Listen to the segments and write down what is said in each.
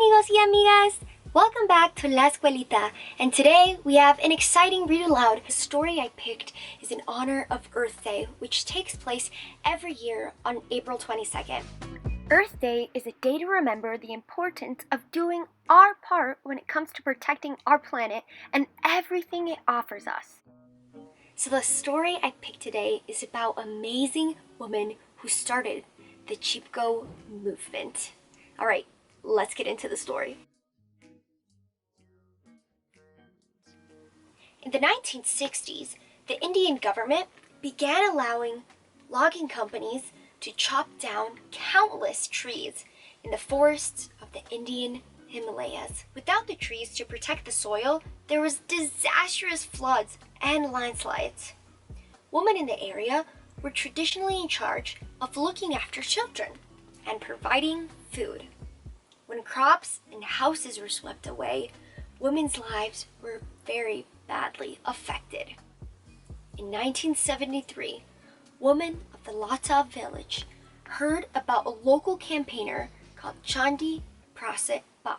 amigos y amigas! Welcome back to La Escuelita, and today we have an exciting read aloud. The story I picked is in honor of Earth Day, which takes place every year on April 22nd. Earth Day is a day to remember the importance of doing our part when it comes to protecting our planet and everything it offers us. So the story I picked today is about an amazing woman who started the Chipko Movement. Alright, let's get into the story. In the 1960s, the Indian government began allowing logging companies to chop down countless trees in the forests of the Indian Himalayas. Without the trees to protect the soil, there was disastrous floods and landslides. Women in the area were traditionally in charge of looking after children and providing food. When crops and houses were swept away, women's lives were very badly affected. In 1973, women of the Lata village heard about a local campaigner called Chandi Prasit Ba.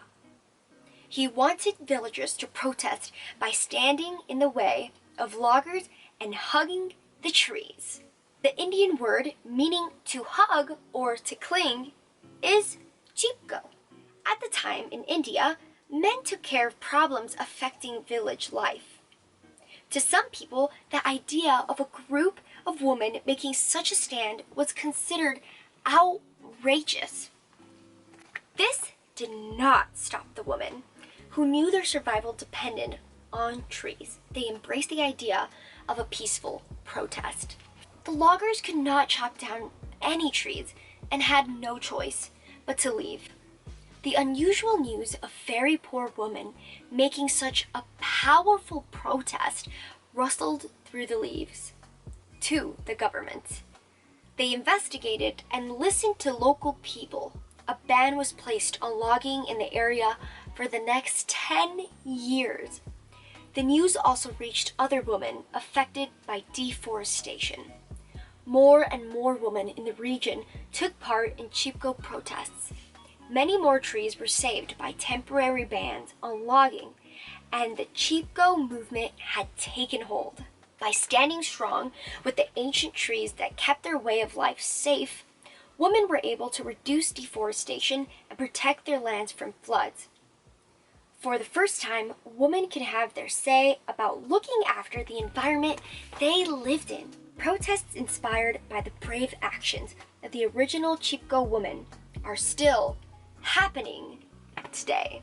He wanted villagers to protest by standing in the way of loggers and hugging the trees. The Indian word meaning to hug or to cling is Chipko. At the time in India, men took care of problems affecting village life. To some people, the idea of a group of women making such a stand was considered outrageous. This did not stop the women, who knew their survival depended on trees. They embraced the idea of a peaceful protest. The loggers could not chop down any trees and had no choice but to leave. The unusual news of very poor women making such a powerful protest rustled through the leaves to the government. They investigated and listened to local people. A ban was placed on logging in the area for the next 10 years. The news also reached other women affected by deforestation. More and more women in the region took part in Chipko protests. Many more trees were saved by temporary bans on logging, and the Chipko movement had taken hold. By standing strong with the ancient trees that kept their way of life safe, women were able to reduce deforestation and protect their lands from floods. For the first time, women could have their say about looking after the environment they lived in. Protests inspired by the brave actions of the original Chipko women are still happening today.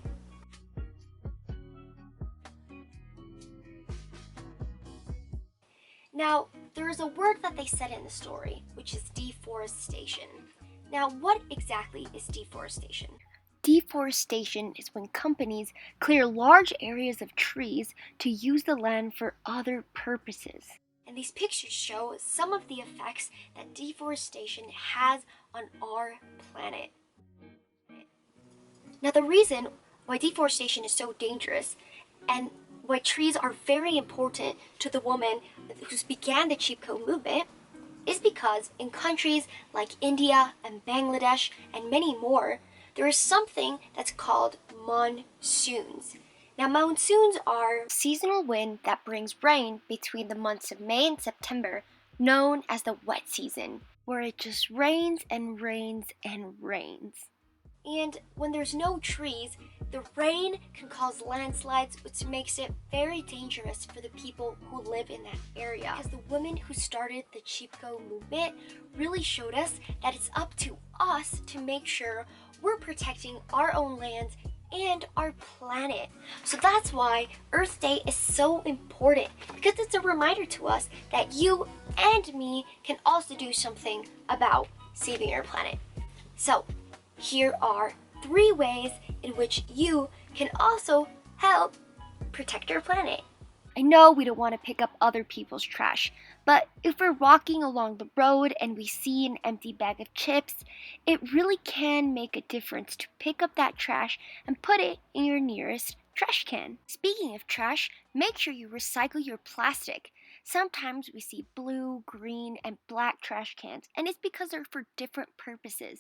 Now, there is a word that they said in the story, which is deforestation. Now, what exactly is deforestation? Deforestation is when companies clear large areas of trees to use the land for other purposes. And these pictures show some of the effects that deforestation has on our planet. Now, the reason why deforestation is so dangerous and why trees are very important to the woman who began the Chipko movement is because in countries like India and Bangladesh and many more, there is something that's called monsoons. Now, monsoons are seasonal wind that brings rain between the months of May and September, known as the wet season, where it just rains and rains and rains. And when there's no trees, the rain can cause landslides, which makes it very dangerous for the people who live in that area. Because the women who started the Chipko movement really showed us that it's up to us to make sure we're protecting our own lands and our planet. So that's why Earth Day is so important, because it's a reminder to us that you and me can also do something about saving our planet. So here are 3 ways in which you can also help protect our planet. I know we don't want to pick up other people's trash, but if we're walking along the road and we see an empty bag of chips, it really can make a difference to pick up that trash and put it in your nearest trash can. Speaking of trash, make sure you recycle your plastic. Sometimes we see blue, green, and black trash cans, and it's because they're for different purposes.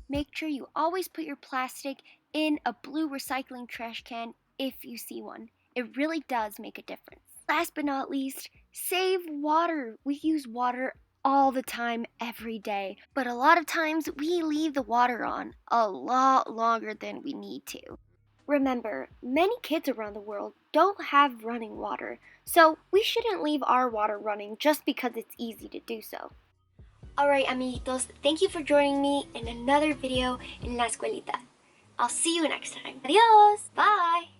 Make sure you always put your plastic in a blue recycling trash can if you see one. It really does make a difference. Last but not least, save water. We use water all the time, every day, but a lot of times we leave the water on a lot longer than we need to. Remember, many kids around the world don't have running water, so we shouldn't leave our water running just because it's easy to do so. Alright, amiguitos, thank you for joining me in another video in La Escuelita. I'll see you next time. Adios! Bye!